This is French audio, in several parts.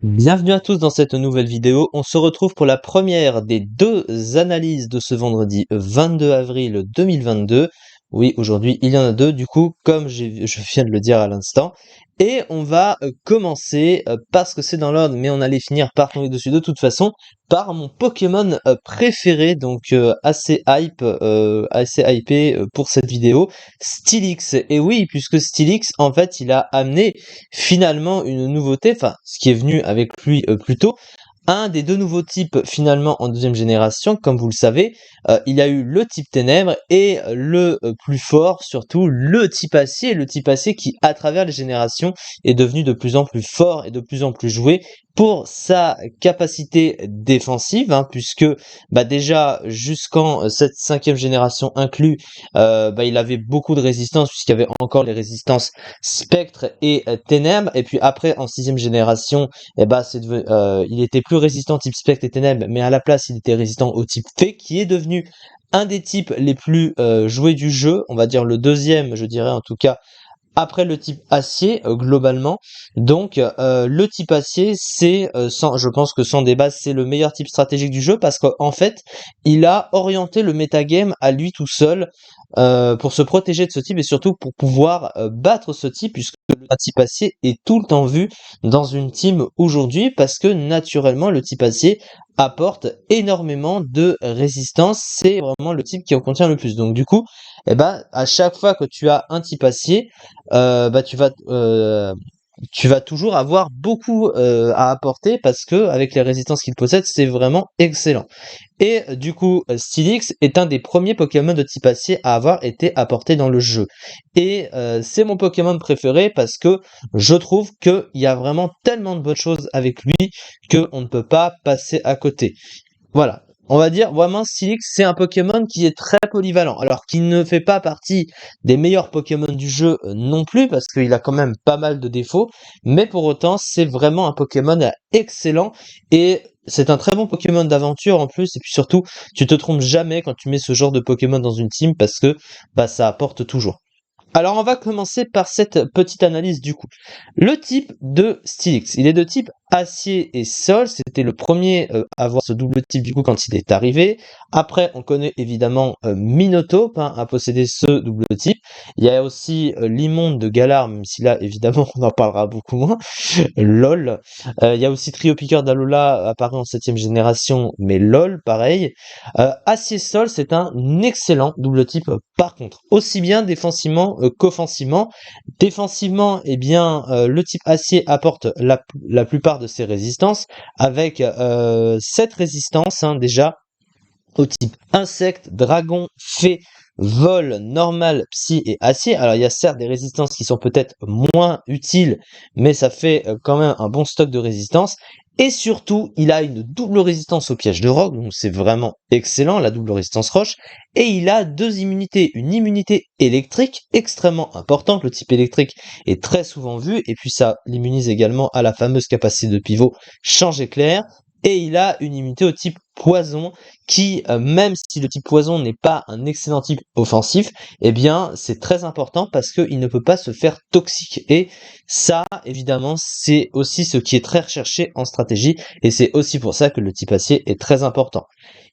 Bienvenue à tous dans cette nouvelle vidéo. On se retrouve pour la première des deux analyses de ce vendredi 22 avril 2022. Oui, aujourd'hui il y en a deux, du coup, comme je viens de le dire à l'instant. Et on va commencer, parce que c'est dans l'ordre, mais on allait finir par tomber dessus de toute façon, par mon Pokémon préféré, donc assez hypé pour cette vidéo, Steelix. Et oui, puisque Steelix, en fait, il a amené finalement une nouveauté, enfin ce qui est venu avec lui plus tôt, un des deux nouveaux types finalement en deuxième génération, comme vous le savez, il y a eu le type ténèbres et le plus fort surtout, le type acier qui à travers les générations est devenu de plus en plus fort et de plus en plus joué pour sa capacité défensive, hein, puisque déjà jusqu'en cette cinquième génération inclus, il avait beaucoup de résistance puisqu'il y avait encore les résistances spectre et ténèbres, et puis après en sixième génération il était plus résistant type spectre et ténèbres, mais à la place il était résistant au type fée, qui est devenu un des types les plus joués du jeu, on va dire le deuxième, je dirais en tout cas, après le type acier globalement. Donc le type acier, c'est je pense que sans débat, c'est le meilleur type stratégique du jeu, parce qu'en fait il a orienté le metagame à lui tout seul, pour se protéger de ce type et surtout pour pouvoir battre ce type, puisque le type acier est tout le temps vu dans une team aujourd'hui, parce que naturellement le type acier apporte énormément de résistance. C'est vraiment le type qui en contient le plus. Donc du coup, à chaque fois que tu as un type acier, tu vas toujours avoir beaucoup à apporter, parce que avec les résistances qu'il possède, c'est vraiment excellent. Et du coup, Steelix est un des premiers Pokémon de type acier à avoir été apporté dans le jeu. Et c'est mon Pokémon préféré, parce que je trouve qu'il y a vraiment tellement de bonnes choses avec lui qu'on ne peut pas passer à côté. Voilà. On va dire vraiment Steelix, c'est un Pokémon qui est très polyvalent. Alors qu'il ne fait pas partie des meilleurs Pokémon du jeu non plus, parce qu'il a quand même pas mal de défauts, mais pour autant c'est vraiment un Pokémon excellent, et c'est un très bon Pokémon d'aventure en plus, et puis surtout tu te trompes jamais quand tu mets ce genre de Pokémon dans une team, parce que ça apporte toujours. Alors on va commencer par cette petite analyse du coup. Le type de Steelix, il est de type acier et sol, c'était le premier à avoir ce double type du coup quand il est arrivé. Après on connaît évidemment Minotaur, hein, à posséder ce double type. Il y a aussi l'immonde de Galar, même si là évidemment on en parlera beaucoup moins. LOL. Il y a aussi Trio Piqueur d'Alola, apparu en septième génération, mais LOL pareil. Acier sol, c'est un excellent double type par contre, aussi bien défensivement qu'offensivement. Défensivement, le type acier apporte la plupart de ses résistances, avec 7 résistances, hein, déjà au type insecte, dragon, fée, vol, normal, psy et acier. Alors il y a certes des résistances qui sont peut-être moins utiles, mais ça fait quand même un bon stock de résistance. Et surtout, il a une double résistance au piège de roc, donc c'est vraiment excellent, la double résistance roche. Et il a deux immunités, une immunité électrique extrêmement importante, le type électrique est très souvent vu, et puis ça l'immunise également à la fameuse capacité de pivot change éclair. Et il a une immunité au type poison, qui, même si le type poison n'est pas un excellent type offensif, c'est très important, parce qu'il ne peut pas se faire toxique. Et ça, évidemment, c'est aussi ce qui est très recherché en stratégie, et c'est aussi pour ça que le type acier est très important.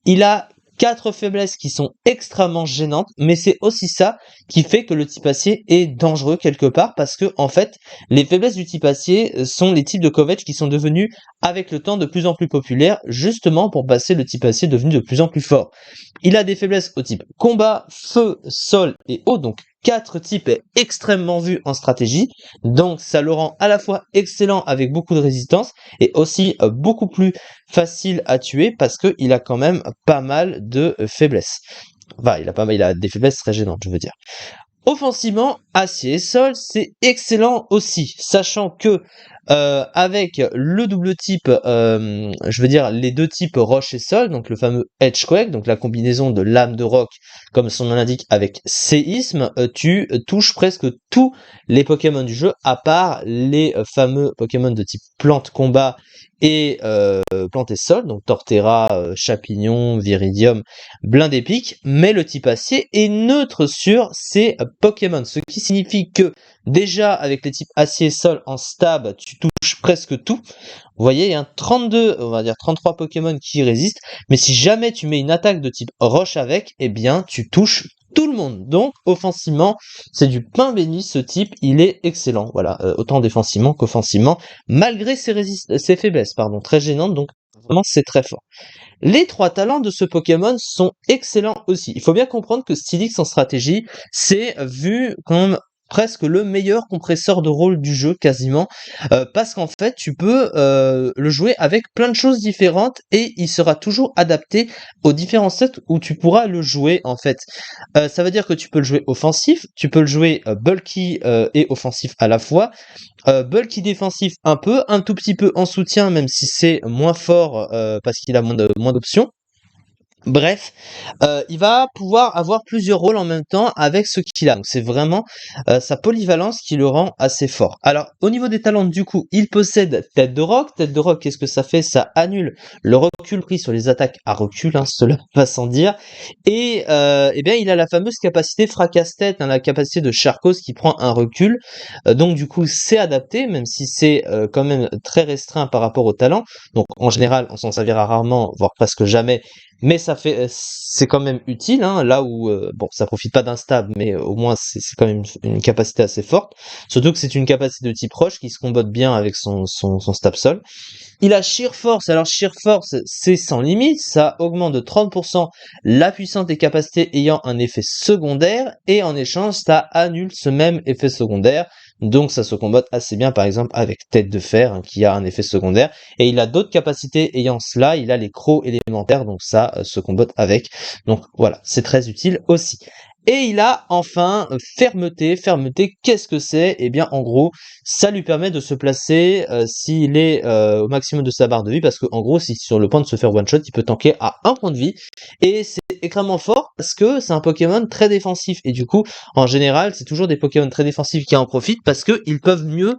Il a 4 faiblesses qui sont extrêmement gênantes, mais c'est aussi ça qui fait que le type acier est dangereux quelque part, parce que en fait, les faiblesses du type acier sont les types de Kovetch qui sont devenus avec le temps de plus en plus populaires, justement pour passer le type acier devenu de plus en plus fort. Il a des faiblesses au type combat, feu, sol et eau, donc 4 types est extrêmement vu en stratégie, donc ça le rend à la fois excellent avec beaucoup de résistance, et aussi beaucoup plus facile à tuer, parce qu'il a quand même pas mal de faiblesses. Enfin, il a des faiblesses très gênantes, je veux dire. Offensivement, acier et sol, c'est excellent aussi, sachant que avec le double type, je veux dire les deux types roche et sol, donc le fameux Edgequake, donc la combinaison de lame de roc, comme son nom l'indique, avec séisme, tu touches presque tous les Pokémon du jeu, à part les fameux Pokémon de type plante combat et plante et sol, donc Torterra, Chapignon, Viridium, Blindépic, mais le type acier est neutre sur ces Pokémon, ce qui signifie que déjà avec les types acier et sol en stab, tu touches presque tout. Vous voyez, il y a 32, on va dire 33 Pokémon qui résistent, mais si jamais tu mets une attaque de type roche avec, eh bien tu touches tout le monde. Donc offensivement, c'est du pain béni, ce type, il est excellent. Voilà, autant défensivement qu'offensivement, malgré ses faiblesses, pardon, très gênantes, donc vraiment c'est très fort. Les 3 talents de ce Pokémon sont excellents aussi. Il faut bien comprendre que Steelix en stratégie, c'est vu comme presque le meilleur compresseur de rôle du jeu quasiment, parce qu'en fait tu peux le jouer avec plein de choses différentes et il sera toujours adapté aux différents sets où tu pourras le jouer en fait. Ça veut dire que tu peux le jouer offensif, tu peux le jouer bulky et offensif à la fois, bulky défensif un tout petit peu en soutien même si c'est moins fort parce qu'il a moins d'options. Bref, il va pouvoir avoir plusieurs rôles en même temps avec ce qu'il a. Donc c'est vraiment sa polyvalence qui le rend assez fort. Alors au niveau des talents du coup, il possède Tête de Roc. Tête de Roc, qu'est-ce que ça fait? Ça annule le recul pris sur les attaques à recul, cela va sans dire. Et eh bien il a la fameuse capacité fracasse-tête, la capacité de Charcos qui prend un recul. Donc du coup c'est adapté, même si c'est quand même très restreint par rapport au talent. Donc en général on s'en servira rarement, voire presque jamais. Mais c'est quand même utile, là où bon, ça profite pas d'un stab, mais au moins c'est quand même une capacité assez forte. Surtout que c'est une capacité de type roche qui se combotte bien avec son stab sol. Il a Sheer Force. Alors Sheer Force, c'est sans limite, ça augmente de 30% la puissance des capacités ayant un effet secondaire, et en échange, ça annule ce même effet secondaire. Donc ça se combatte assez bien par exemple avec Tête de Fer, qui a un effet secondaire, et il a d'autres capacités ayant cela, il a les crocs élémentaires, donc ça se combatte avec. Donc voilà, c'est très utile aussi. Et il a enfin fermeté. Fermeté, qu'est-ce que c'est? Eh bien en gros, ça lui permet de se placer s'il est au maximum de sa barre de vie, parce que en gros, si sur le point de se faire one shot, il peut tanker à 1 point de vie, et c'est extrêmement fort parce que c'est un Pokémon très défensif, et du coup, en général, c'est toujours des Pokémon très défensifs qui en profitent parce que ils peuvent mieux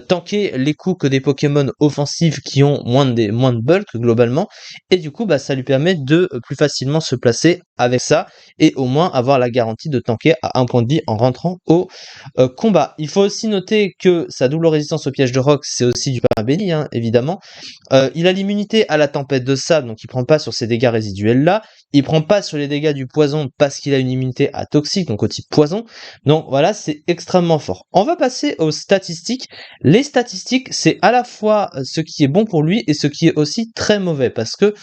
tanker les coups que des Pokémon offensifs qui ont moins de bulk globalement, et du coup, bah, ça lui permet de plus facilement se placer avec ça, et au moins avoir la garantie de tanker à 1 point de vie en rentrant au combat. Il faut aussi noter que sa double résistance au piège de roc, c'est aussi du pain béni, évidemment. Il a l'immunité à la tempête de sable, donc il prend pas sur ces dégâts résiduels là. Il prend pas sur les dégâts du poison parce qu'il a une immunité à toxique, donc au type poison. Donc voilà, c'est extrêmement fort. On va passer aux statistiques. Les statistiques, c'est à la fois ce qui est bon pour lui et ce qui est aussi très mauvais, parce que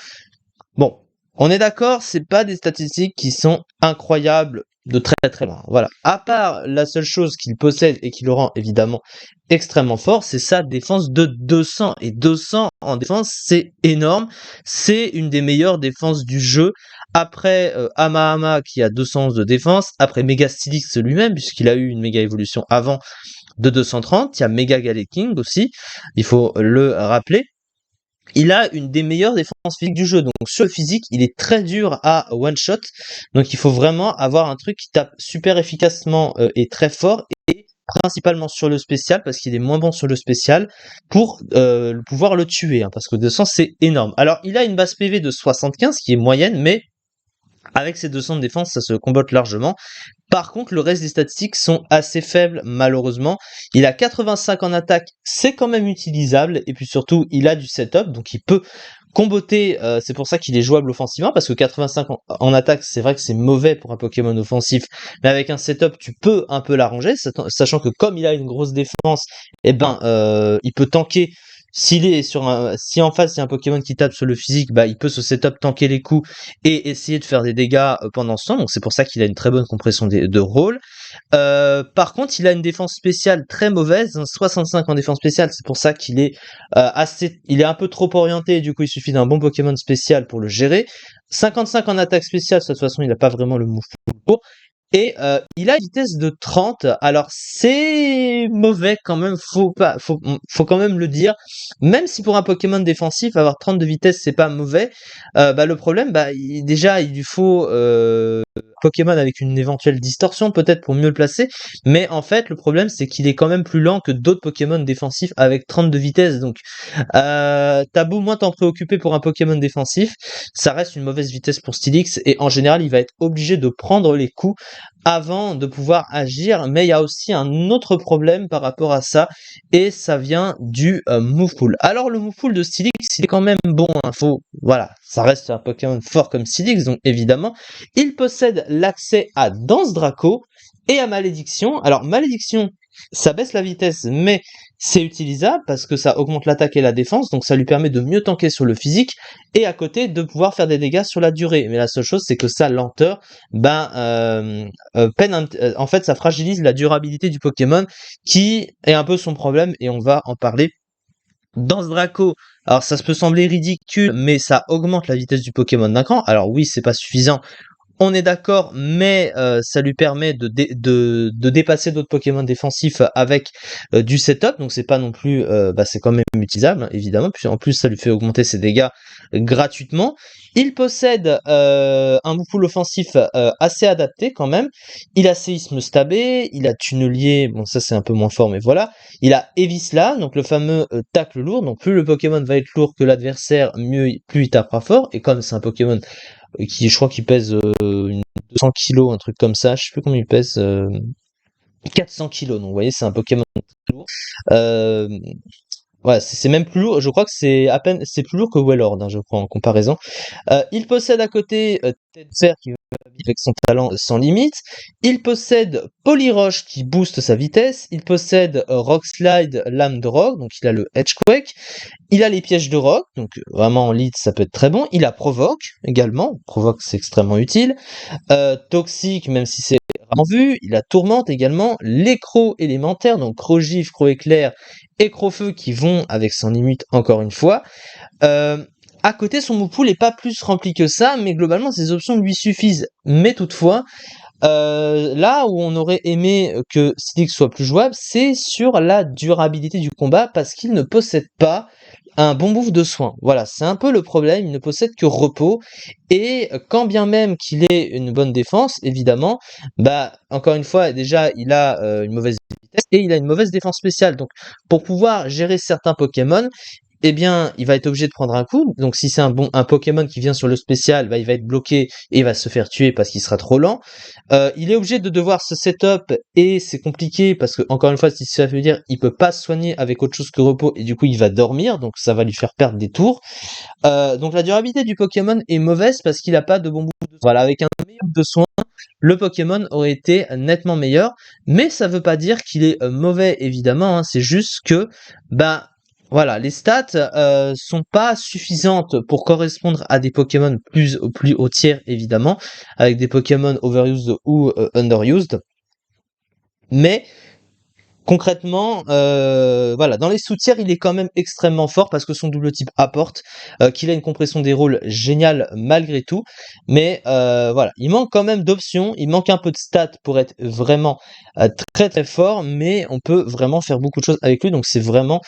bon, on est d'accord, c'est pas des statistiques qui sont incroyables de très très loin. Voilà. À part la seule chose qu'il possède et qui le rend évidemment extrêmement fort, c'est sa défense de 200. Et 200 en défense, c'est énorme. C'est une des meilleures défenses du jeu. Après Ama qui a 211 de défense, après Mega Stylix lui-même, puisqu'il a eu une méga évolution avant de 230, il y a Mega Galeking aussi, il faut le rappeler. Il a une des meilleures défenses physiques du jeu. Donc sur le physique, il est très dur à one-shot. Donc il faut vraiment avoir un truc qui tape super efficacement et très fort, et principalement sur le spécial, parce qu'il est moins bon sur le spécial, pour pouvoir le tuer, parce que 200 c'est énorme. Alors il a une base PV de 75 qui est moyenne, mais avec ses 200 de défense, ça se combatte largement. Par contre, le reste des statistiques sont assez faibles, malheureusement. Il a 85 en attaque, c'est quand même utilisable, et puis surtout, il a du setup, donc il peut comboter, c'est pour ça qu'il est jouable offensivement, parce que 85 en attaque, c'est vrai que c'est mauvais pour un Pokémon offensif, mais avec un setup, tu peux un peu l'arranger, sachant que comme il a une grosse défense, eh ben, il peut tanker. Si en face il y a un Pokémon qui tape sur le physique, bah il peut se setup, tanker les coups et essayer de faire des dégâts pendant ce temps. Donc c'est pour ça qu'il a une très bonne compression de rôle. Par contre, il a une défense spéciale très mauvaise, 65 en défense spéciale. C'est pour ça qu'il est il est un peu trop orienté. Et du coup, il suffit d'un bon Pokémon spécial pour le gérer. 55 en attaque spéciale. De toute façon, il n'a pas vraiment le move pour. Et il a une vitesse de 30, alors c'est mauvais quand même, faut quand même le dire, même si pour un Pokémon défensif, avoir 30 de vitesse c'est pas mauvais, le problème, déjà il lui faut Pokémon avec une éventuelle distorsion peut-être pour mieux le placer, mais en fait le problème c'est qu'il est quand même plus lent que d'autres Pokémon défensifs avec 30 de vitesse, donc t'as beau moins t'en préoccuper pour un Pokémon défensif, ça reste une mauvaise vitesse pour Steelix et en général il va être obligé de prendre les coups avant de pouvoir agir, mais il y a aussi un autre problème par rapport à ça et ça vient du move pool. Alors le move pool de Steelix il est quand même bon, hein, voilà, ça reste un Pokémon fort comme Steelix donc évidemment il possède l'accès à Danse Draco et à Malédiction. Alors Malédiction, ça baisse la vitesse, mais c'est utilisable parce que ça augmente l'attaque et la défense, donc ça lui permet de mieux tanker sur le physique et à côté de pouvoir faire des dégâts sur la durée. Mais la seule chose, c'est que sa lenteur, en fait, ça fragilise la durabilité du Pokémon, qui est un peu son problème et on va en parler. Danse Draco, alors ça peut sembler ridicule, mais ça augmente la vitesse du Pokémon d'un cran. Alors oui, c'est pas suffisant, on est d'accord, mais ça lui permet de dépasser d'autres Pokémon défensifs avec du setup, donc c'est pas non plus, c'est quand même utilisable, hein, évidemment, puis en plus ça lui fait augmenter ses dégâts gratuitement. Il possède un Moupoule offensif assez adapté quand même. Il a Séisme Stabé, il a Tunnelier, bon ça c'est un peu moins fort, mais voilà. Il a Evisla, donc le fameux tacle lourd, donc plus le Pokémon va être lourd que l'adversaire, plus il tapera fort, et comme c'est un Pokémon qui je crois qu'il pèse 200 kilos, un truc comme ça, je sais plus combien il pèse, 400 kilos, donc vous voyez c'est un Pokémon très lourd. Euh, ouais, c'est même plus lourd, je crois que c'est plus lourd que Wailord, hein, je crois, en comparaison. Il possède à côté Tête de Fer qui va vivre avec son talent sans limite. Il possède Polyroche qui booste sa vitesse. Il possède Rock Slide, Lame de Rock, donc il a le Edgequake. Il a les pièges de roc, donc vraiment en lead ça peut être très bon. Il a Provoque également, Provoque c'est extrêmement utile. Toxique, même si c'est rarement vu. Il a Tourmente également. L'écro élémentaire, donc Crogif, Croéclair et Crofeu qui vont avec son limite encore une fois. À côté, son Moupoule n'est pas plus rempli que ça, mais globalement ses options lui suffisent. Mais toutefois, là où on aurait aimé que Steelix soit plus jouable, c'est sur la durabilité du combat, parce qu'il ne possède pas un bon bouffe de soin. Voilà, c'est un peu le problème, il ne possède que repos, et quand bien même qu'il ait une bonne défense, évidemment, encore une fois, déjà, il a une mauvaise vitesse, et il a une mauvaise défense spéciale, donc pour pouvoir gérer certains Pokémon, eh bien, il va être obligé de prendre un coup. Donc, si c'est un Pokémon qui vient sur le spécial, il va être bloqué et il va se faire tuer parce qu'il sera trop lent. Il est obligé de devoir se setup et c'est compliqué parce que, encore une fois, si ça veut dire, il peut pas se soigner avec autre chose que repos et du coup, il va dormir. Donc, ça va lui faire perdre des tours. Donc, la durabilité du Pokémon est mauvaise parce qu'il a pas de bon bout de soin. Voilà, avec un meilleur de soin, le Pokémon aurait été nettement meilleur. Mais ça veut pas dire qu'il est mauvais, évidemment, hein. C'est juste que, voilà, les stats sont pas suffisantes pour correspondre à des Pokémon plus haut tiers, évidemment, avec des Pokémon overused ou underused. Mais concrètement, voilà, dans les sous-tiers, il est quand même extrêmement fort parce que son double type apporte, qu'il a une compression des rôles géniale malgré tout. Mais voilà, il manque quand même d'options, il manque un peu de stats pour être vraiment très très fort, mais on peut vraiment faire beaucoup de choses avec lui, donc c'est vraiment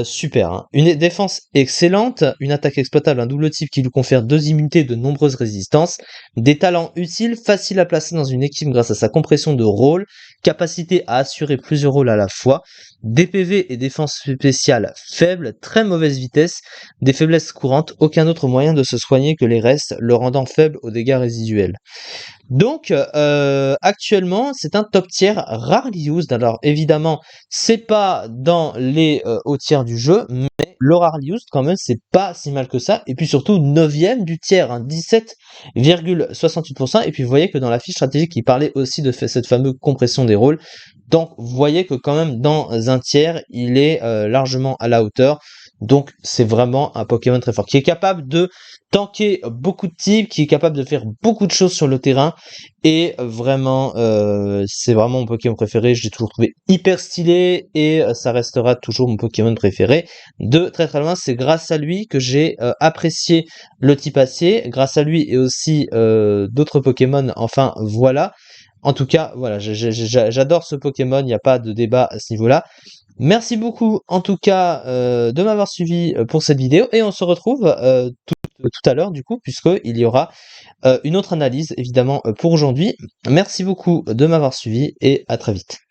super, hein. Une défense excellente, une attaque exploitable, un double type qui lui confère 2 immunités de nombreuses résistances, des talents utiles, faciles à placer dans une équipe grâce à sa compression de rôle, capacité à assurer plusieurs rôles à la fois, des PV et défense spéciale faibles, très mauvaise vitesse, des faiblesses courantes, aucun autre moyen de se soigner que les restes, le rendant faible aux dégâts résiduels. Donc actuellement c'est un top tier rarely used. Alors évidemment c'est pas dans les hauts tiers du jeu, mais le rarely used quand même c'est pas si mal que ça. Et puis surtout 9ème du tiers, hein, 17,68%. Et puis vous voyez que dans la fiche stratégique il parlait aussi de cette fameuse compression des rôles. Donc vous voyez que quand même dans un tiers il est largement à la hauteur. Donc c'est vraiment un Pokémon très fort qui est capable de tanker beaucoup de types, qui est capable de faire beaucoup de choses sur le terrain et vraiment c'est vraiment mon Pokémon préféré, je l'ai toujours trouvé hyper stylé et ça restera toujours mon Pokémon préféré de très très loin. C'est grâce à lui que j'ai apprécié le type acier, grâce à lui et aussi d'autres Pokémon, enfin voilà. En tout cas, voilà, j'adore ce Pokémon, il n'y a pas de débat à ce niveau-là. Merci beaucoup en tout cas de m'avoir suivi pour cette vidéo et on se retrouve tout à l'heure du coup puisqu'il y aura une autre analyse évidemment pour aujourd'hui. Merci beaucoup de m'avoir suivi et à très vite.